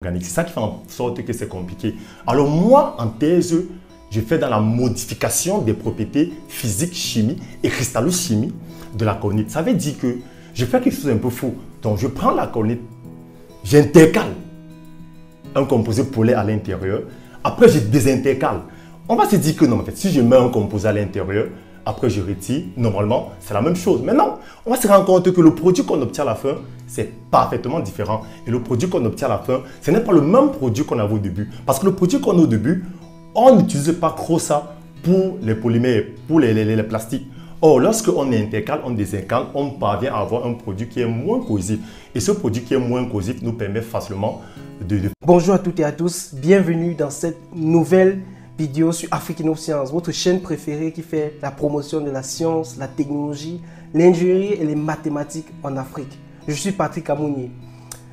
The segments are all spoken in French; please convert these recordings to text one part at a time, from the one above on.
organique. C'est ça qui fait en sorte que c'est compliqué. Alors moi, en thèse, je fais dans la modification des propriétés physiques, chimie et cristallochimie de la kaolinite. Ça veut dire que je fais quelque chose un peu fou. Donc je prends la kaolinite, j'intercale un composé polaire à l'intérieur, après je désintercale. On va se dire que non, en fait, si je mets un composé à l'intérieur, après je retire, normalement, c'est la même chose. Mais non, on va se rendre compte que le produit qu'on obtient à la fin, c'est parfaitement différent. Et le produit qu'on obtient à la fin, ce n'est pas le même produit qu'on avait au début. Parce que le produit qu'on a au début, on n'utilise pas trop ça pour les polymères, pour les plastiques. Or, lorsqu'on intercale, on désintercale, on parvient à avoir un produit qui est moins corrosif. Et ce produit qui est moins corrosif nous permet facilement de... Bonjour à toutes et à tous, bienvenue dans cette nouvelle vidéo sur Afrique Innoscience, votre chaîne préférée qui fait la promotion de la science, la technologie, l'ingénierie et les mathématiques en Afrique. Je suis Patrick Amounier.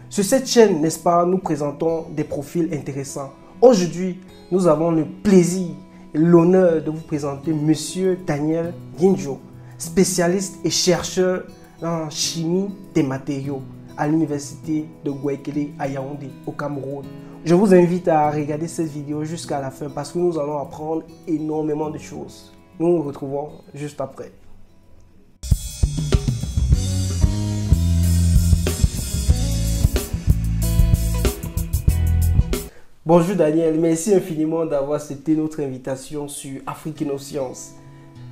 Sur cette chaîne, n'est-ce pas, nous présentons des profils intéressants. Aujourd'hui, nous avons le plaisir et l'honneur de vous présenter Monsieur Daniel Guinjo, spécialiste et chercheur en chimie des matériaux à l'université de Gouaikele à Yaoundé, au Cameroun. Je vous invite à regarder cette vidéo jusqu'à la fin parce que nous allons apprendre énormément de choses. Nous nous retrouvons juste après. Bonjour Daniel, merci infiniment d'avoir accepté notre invitation sur Afrique Innoscience.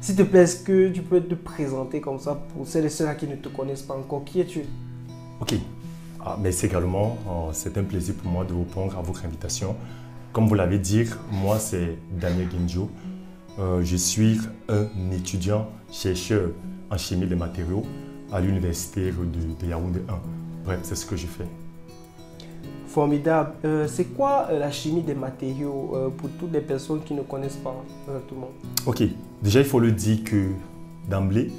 S'il te plaît, est-ce que tu peux te présenter comme ça pour celles et ceux qui ne te connaissent pas encore? Qui es-tu? Ok. Merci également. C'est un plaisir pour moi de répondre à votre invitation. Comme vous l'avez dit, moi c'est Daniel Guinjo. Je suis un étudiant chercheur en chimie des matériaux à l'université de Yaoundé 1. Bref, c'est ce que je fais. Formidable. C'est quoi la chimie des matériaux pour toutes les personnes qui ne connaissent pas exactement? Ok. Déjà, il faut le dire que d'emblée,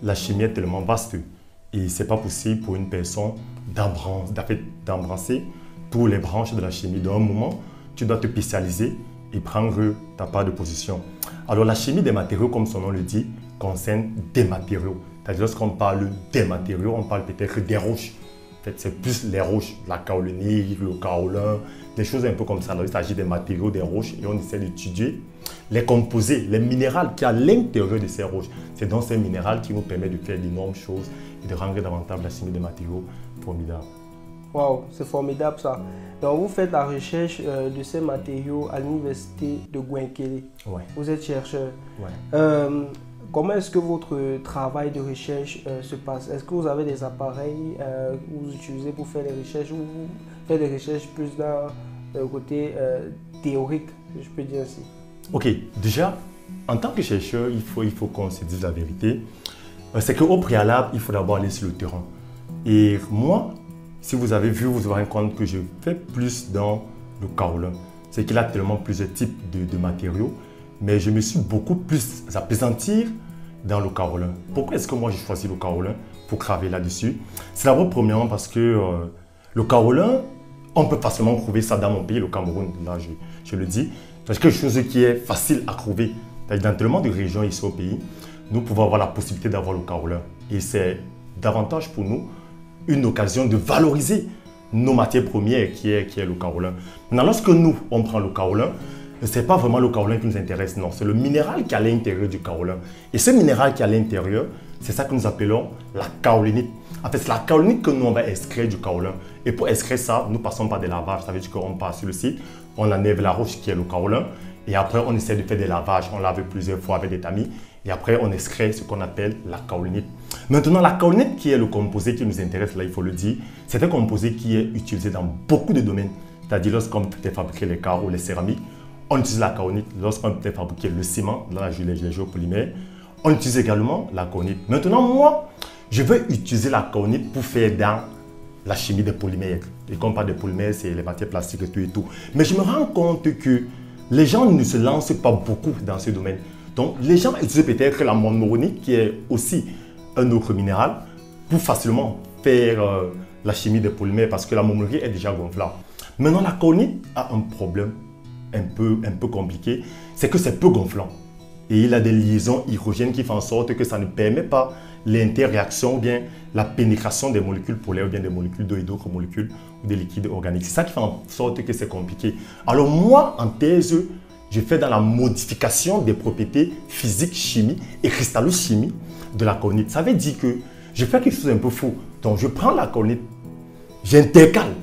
la chimie est tellement vaste et ce n'est pas possible pour une personne d'embrasser toutes les branches de la chimie. Dans un moment, tu dois te spécialiser et prendre ta part de position. Alors, la chimie des matériaux, comme son nom le dit, concerne des matériaux. C'est-à-dire, lorsqu'on parle des matériaux, on parle peut-être des roches. En fait, c'est plus les roches, la kaolinite, le kaolin, des choses un peu comme ça. Alors, il s'agit des matériaux, des roches, et on essaie d'étudier les composés, les minéraux qu'il y a à l'intérieur de ces roches. C'est donc ces minéraux qui nous permettent de faire d'énormes choses et de rendre davantage la chimie des matériaux formidable. Waouh, c'est formidable ça. Donc, vous faites la recherche de ces matériaux à l'université de Gouaikele. Ouais. Vous êtes chercheur. Ouais. Comment est-ce que votre travail de recherche se passe? Est-ce que vous avez des appareils que vous utilisez pour faire des recherches ou vous faites des recherches plus dans le côté théorique, je peux dire ainsi? Ok, déjà, en tant que chercheur, il faut qu'on se dise la vérité. C'est qu'au préalable, il faut d'abord aller sur le terrain. Et moi, si vous avez vu, vous vous rendez compte que je fais plus dans le kaolin. C'est qu'il a tellement plusieurs types de matériaux. Mais je me suis beaucoup plus appesantir dans le kaolin. Pourquoi est-ce que moi j'ai choisi le kaolin pour travailler là-dessus? C'est d'abord premièrement parce que le kaolin, on peut facilement trouver ça dans mon pays, le Cameroun. Là, je le dis. C'est quelque chose qui est facile à trouver. Dans tellement de régions ici au pays, nous pouvons avoir la possibilité d'avoir le kaolin. Et c'est davantage pour nous une occasion de valoriser nos matières premières qui est le kaolin. Maintenant, lorsque nous, on prend le kaolin, ce n'est pas vraiment le kaolin qui nous intéresse, non. C'est le minéral qui est à l'intérieur du kaolin. Et ce minéral qui est à l'intérieur, c'est ça que nous appelons la kaolinite. En fait, c'est la kaolinite que nous, on va extraire du kaolin. Et pour extraire ça, nous passons par des lavages. Ça veut dire qu'on passe sur le site, on enlève la roche qui est le kaolin. Et après, on essaie de faire des lavages. On lave plusieurs fois avec des tamis. Et après, on extrait ce qu'on appelle la kaolinite. Maintenant, la kaolinite qui est le composé qui nous intéresse, là, il faut le dire, c'est un composé qui est utilisé dans beaucoup de domaines. C'est-à-dire lorsqu'on peut fabriquer les carreaux, les céramiques, on utilise la kaolinite. Lorsqu'on peut fabriquer le ciment, là, les géopolymères, on utilise également la kaolinite. Maintenant, moi, je veux utiliser la kaolinite pour faire dans la chimie des polymères. Et quand on parle de polymères, c'est les matières plastiques et tout et tout. Mais je me rends compte que les gens ne se lancent pas beaucoup dans ce domaine. Donc, les gens utilisent peut-être la monoronite, qui est aussi un autre minéral, pour facilement faire la chimie des polymères parce que la monoronite est déjà gonflable. Maintenant, la kaolinite a un problème un peu compliqué, c'est que c'est peu gonflant. et il a des liaisons hydrogènes qui font en sorte que ça ne permet pas l'interréaction ou bien la pénétration des molécules polaires ou bien des molécules d'eau et d'autres molécules ou des liquides organiques. C'est ça qui fait en sorte que c'est compliqué. Alors moi, en thèse, je fais dans la modification des propriétés physiques, chimie et cristallochimie de la kaolinite. Ça veut dire que je fais quelque chose un peu fou. Donc je prends la kaolinite, j'intercale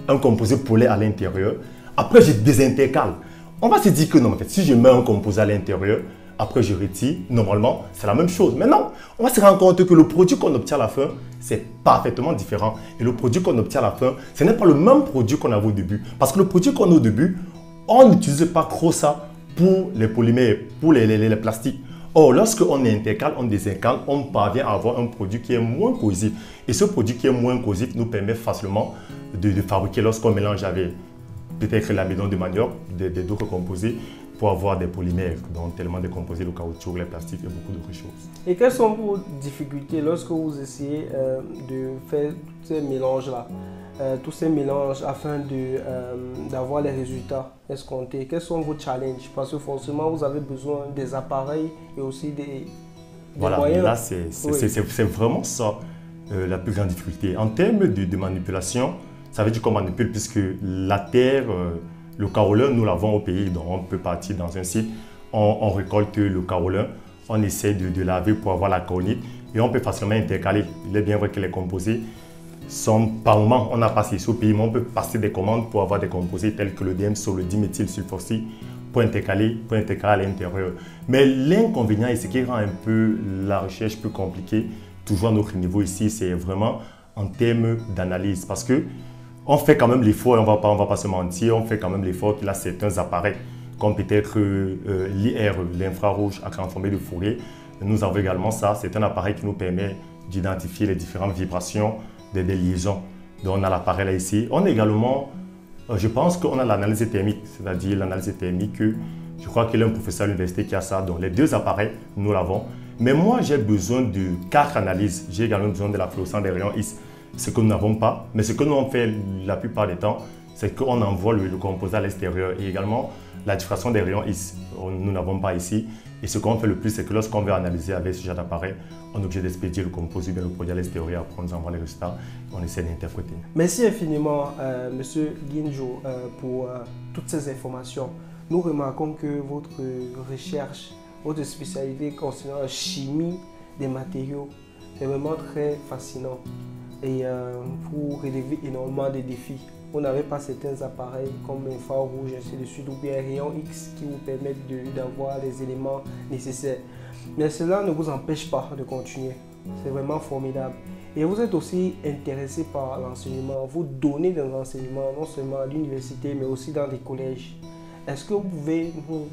un composé polaire à l'intérieur, après je désintercale. On va se dire que non, en fait, si je mets un composé à l'intérieur, après je retire, normalement, c'est la même chose. Mais non, on va se rendre compte que le produit qu'on obtient à la fin, c'est parfaitement différent. Et le produit qu'on obtient à la fin, ce n'est pas le même produit qu'on avait au début. Parce que le produit qu'on a au début, on n'utilise pas trop ça pour les polymères, pour les plastiques. Or, lorsqu'on intercale, on désintercale, on parvient à avoir un produit qui est moins corrosif. Et ce produit qui est moins corrosif nous permet facilement de fabriquer, lorsqu'on mélange avec peut-être l'amidon de manioc, d'autres composés, pour avoir des polymères, donc tellement de composés, le caoutchouc, les plastiques et beaucoup d'autres choses. Et quelles sont vos difficultés lorsque vous essayez de faire tous ces mélanges-là, afin d'avoir les résultats escomptés? Quels sont vos challenges? Parce que forcément, vous avez besoin des appareils et aussi des moyens. Là, c'est vraiment ça la plus grande difficulté. En termes de manipulation, ça veut dire qu'on manipule puisque la terre, le kaolin, nous l'avons au pays, donc on peut partir dans un site, on récolte le kaolin, on essaie de laver pour avoir la kaolinite et on peut facilement intercaler. Il est bien vrai que les composés sont par moment, on n'a pas ici au pays, mais on peut passer des commandes pour avoir des composés tels que le DMSO, le diméthylsulfoxyde, pour intercaler à l'intérieur. Mais l'inconvénient, et ce qui rend un peu la recherche plus compliquée, toujours à notre niveau ici, c'est vraiment en termes d'analyse. Parce que on fait quand même l'effort, on va pas se mentir, on fait quand même l'effort qu'il a certains appareils, comme peut-être l'IR, l'infrarouge à grande formée de Fourier. Nous avons également ça, c'est un appareil qui nous permet d'identifier les différentes vibrations des liaisons. Donc on a l'appareil là ici. On a également, je pense qu'on a l'analyse thermique, c'est-à-dire l'analyse thermique, je crois qu'il y a un professeur à l'université qui a ça. Donc les deux appareils, nous l'avons. Mais moi, j'ai besoin de 4 analyses. J'ai également besoin de la fluorescence des rayons X. Ce que nous n'avons pas, mais ce que nous on fait la plupart du temps, c'est qu'on envoie le composé à l'extérieur et également la diffraction des rayons X, nous n'avons pas ici. Et ce qu'on fait le plus, c'est que lorsqu'on veut analyser avec ce genre d'appareil, on est obligé d'expédier le composé ou bien le produit à l'extérieur, après on nous envoie les résultats et on essaie d'interpréter. Merci infiniment, Monsieur Guinjo, pour toutes ces informations. Nous remarquons que votre recherche, votre spécialité concernant la chimie des matériaux est vraiment très fascinant. Et pour relever énormément de défis. Vous n'avez pas certains appareils comme infrarouge, ainsi de suite, ou bien rayon X qui vous permettent d'avoir les éléments nécessaires. Mais cela ne vous empêche pas de continuer. C'est vraiment formidable. Et vous êtes aussi intéressé par l'enseignement. Vous donnez des enseignements non seulement à l'université, mais aussi dans les collèges. Est-ce que vous pouvez nous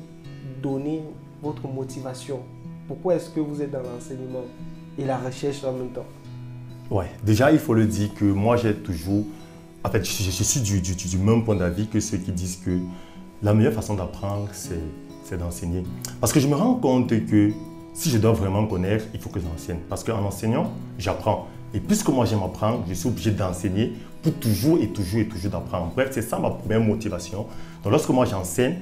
donner votre motivation? Pourquoi est-ce que vous êtes dans l'enseignement et la recherche en même temps? Ouais, déjà, il faut le dire que moi, j'ai toujours... En fait, je suis du même point d'avis que ceux qui disent que la meilleure façon d'apprendre, c'est d'enseigner. Parce que je me rends compte que si je dois vraiment connaître, il faut que j'enseigne. Parce qu'en enseignant, j'apprends. Et puisque moi, j'aime apprendre, je suis obligé d'enseigner pour toujours d'apprendre. Bref, c'est ça ma première motivation. Donc, lorsque moi, j'enseigne,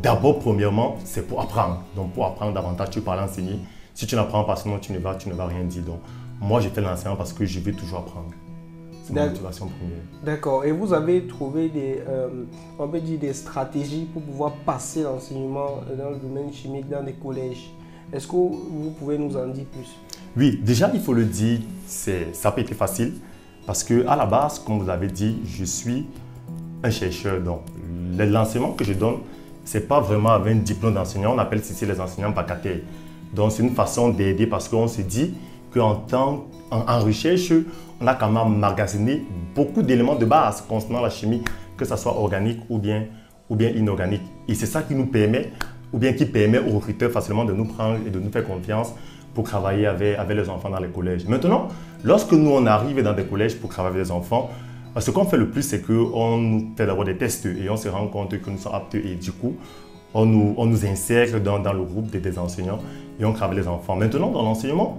d'abord, premièrement, c'est pour apprendre. Donc, pour apprendre davantage, tu peux l'enseigner. Si tu n'apprends pas, sinon tu ne vas rien dire. Donc, moi, je fais l'enseignement parce que je veux toujours apprendre. C'est ma motivation première. D'accord. Et vous avez trouvé on peut dire des stratégies pour pouvoir passer l'enseignement dans le domaine chimique dans les collèges. Est-ce que vous pouvez nous en dire plus? Oui, déjà, il faut le dire, ça n'a pas été facile parce qu'à la base, comme vous avez dit, je suis un chercheur. Donc, l'enseignement que je donne, ce n'est pas vraiment avec un diplôme d'enseignant. On appelle ceci les enseignants vacataires. Donc, c'est une façon d'aider parce qu'on se dit qu'en recherche, on a quand même emmagasiné beaucoup d'éléments de base concernant la chimie, que ce soit organique ou bien inorganique. Et c'est ça qui nous permet, ou bien qui permet aux recruteurs facilement de nous prendre et de nous faire confiance pour travailler avec les enfants dans les collèges. Maintenant, lorsque nous on arrive dans des collèges pour travailler avec les enfants, ce qu'on fait le plus, c'est qu'on nous fait d'abord des tests et on se rend compte que nous sommes aptes et du coup, on nous insère dans le groupe des enseignants et on travaille les enfants. Maintenant, dans l'enseignement,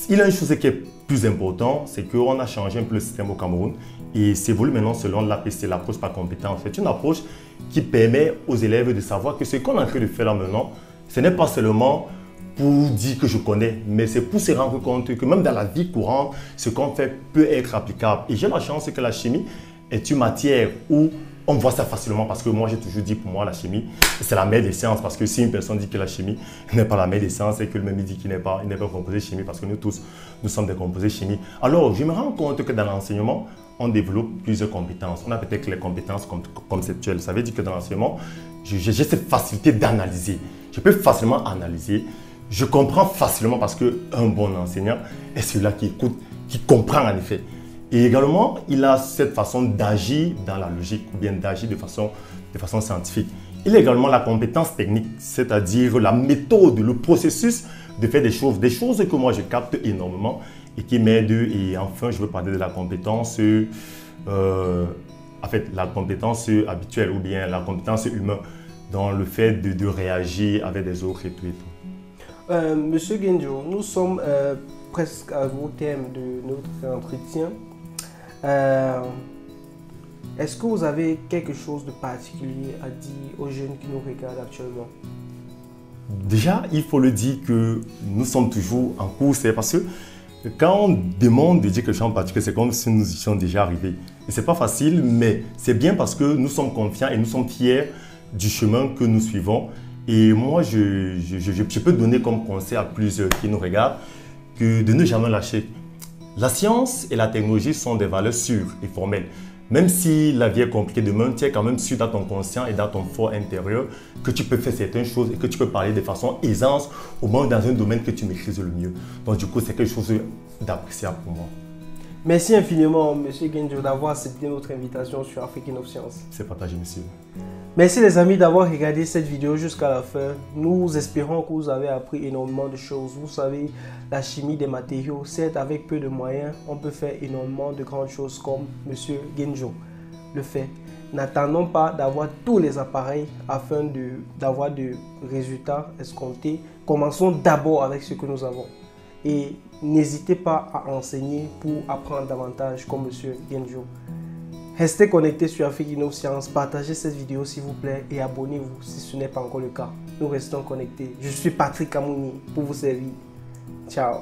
il y a une chose qui est plus importante, c'est qu'on a changé un peu le système au Cameroun et s'évolue maintenant selon l'APC, l'approche par compétence. C'est une approche qui permet aux élèves de savoir que ce qu'on est en train de faire là maintenant, Ce n'est pas seulement pour dire que je connais, mais c'est pour se rendre compte que même dans la vie courante, ce qu'on fait peut être applicable. Et j'ai la chance que la chimie est une matière où on voit ça facilement parce que moi, j'ai toujours dit pour moi, la chimie, c'est la mère des sciences. Parce que si une personne dit que la chimie n'est pas la mère des sciences et que le même dit qu'il n'est pas composé chimie parce que nous tous, nous sommes des composés chimiques. Alors, je me rends compte que dans l'enseignement, on développe plusieurs compétences. On a peut-être les compétences conceptuelles. Ça veut dire que dans l'enseignement, j'ai cette facilité d'analyser. Je peux facilement analyser. Je comprends facilement parce qu'un bon enseignant est celui-là qui écoute, qui comprend en effet. Et également, il a cette façon d'agir dans la logique ou bien d'agir de façon scientifique. Il a également la compétence technique, c'est-à-dire la méthode, le processus de faire des choses que moi je capte énormément et qui m'aident. Et enfin, je veux parler de la compétence, la compétence habituelle ou bien la compétence humaine dans le fait de réagir avec des autres et tout et tout. Monsieur Genjo, nous sommes presque au terme de notre entretien. Est-ce que vous avez quelque chose de particulier à dire aux jeunes qui nous regardent actuellement? Déjà, il faut le dire que nous sommes toujours en cours, c'est parce que quand on demande de dire quelque chose en particulier, c'est comme si nous y étions déjà arrivés. Et ce n'est pas facile, mais c'est bien parce que nous sommes confiants et nous sommes fiers du chemin que nous suivons. Et moi, je peux donner comme conseil à plusieurs qui nous regardent que de ne jamais lâcher. La science et la technologie sont des valeurs sûres et formelles. Même si la vie est compliquée demain, tu es quand même sûr dans ton conscient et dans ton fort intérieur que tu peux faire certaines choses et que tu peux parler de façon aisance, au moins dans un domaine que tu maîtrises le mieux. Donc du coup, c'est quelque chose d'appréciable pour moi. Merci infiniment, M. Genjo, d'avoir accepté notre invitation sur African of Science. C'est partagé, monsieur. Merci les amis d'avoir regardé cette vidéo jusqu'à la fin. Nous espérons que vous avez appris énormément de choses. Vous savez, la chimie des matériaux, certes avec peu de moyens, on peut faire énormément de grandes choses comme M. Genjo le fait. N'attendons pas d'avoir tous les appareils afin d'avoir de résultats escomptés. Commençons d'abord avec ce que nous avons. Et n'hésitez pas à enseigner pour apprendre davantage comme M. Genjo. Restez connectés sur African of Science, partagez cette vidéo s'il vous plaît et abonnez-vous si ce n'est pas encore le cas. Nous restons connectés. Je suis Patrick Kamouni pour vous servir. Ciao.